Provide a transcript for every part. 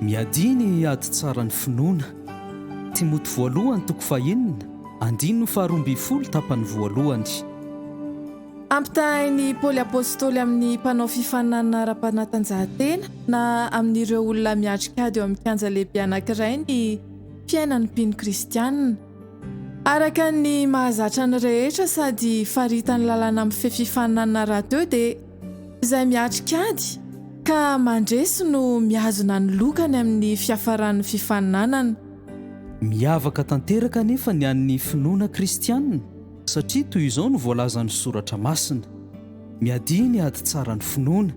miadiny ady tsaran'ny finoana timoty voalohany toko fahenina andino faharoamby folo tapany voalohany. Ampitahain'i Paoly Apostoly amin'ny mpanao fifadanana ara-panatanjahan-tena na amin'ireo olona miatrikady eo amin'ny kianja lehibe anankiray ny fiainan'ny mpino kristianina. Araka ny mahazatra ny rehetra sady faritan'ny lalàna amin'ny fifadanana rahateo dia izay miatrikady ka mandresy no mihazona ny lokany amin'ny fiafaran'ny fifaninanana. Miavaka tanteraka nefa ny an'ny finoana kristianina satria toy izao no voalazan'ny Soratra Masina miadiny ady tsaran'ny finoana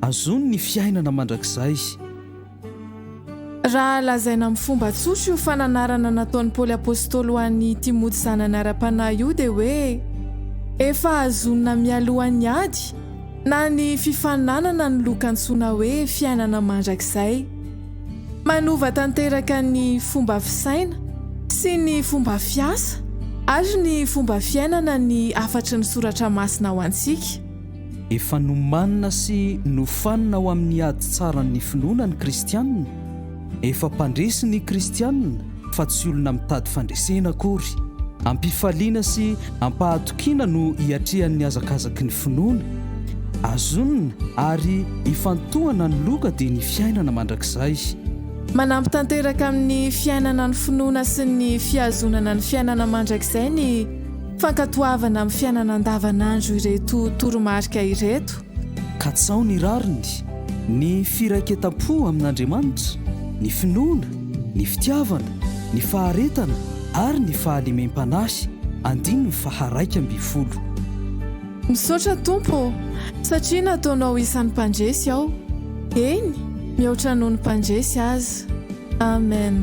azony ny fiainana mandrakizay. Raha lazaina amin'ny fomba tsotra io fananarana nataon'i Paoly Apostoly ho an'ny Timoty zanany ara-panahy io dia hoe efa azonina mialohan'ny ady na ny fifaninanana ny lokantsoina hoe fiainana mandrakizay. Manova tanteraka ny fomba fisaina sy ny fomba fiasa ary ny fomba fiainana ny afatry ny Soratra Masina ho antsika. Efa nomanina sy nofanina ho amin'ny ady tsaran'ny finoana ny kristianina. Efa mpandresy ny kristianina fa tsy olona mitady fandresena akory. Ampifaliana sy ampahatokiana no hiatrehan'ny azakazaky ny finoana. Azonina ary ifantohana ny loka dia ny fiainana mandrakizay. Manampy tanteraka amin'ny fiainana ny finoana sy ny fiazonana ny fiainana mandrakizay ny fankatoavana amin'ny fiainana andavanandro ireto toromarika ireto. Katsao ny rariny, ny firaiketam-po amin'Andriamanitra, ny finoana, ny fitiavana, ny faharetana ary ny fahalemem-panahy andino ny faharaika amby folo. Misaotra Tompo satria nataonao isan'ny mpandresy aho. Eny, mihoatra noho ny mpandresy azy. Amen.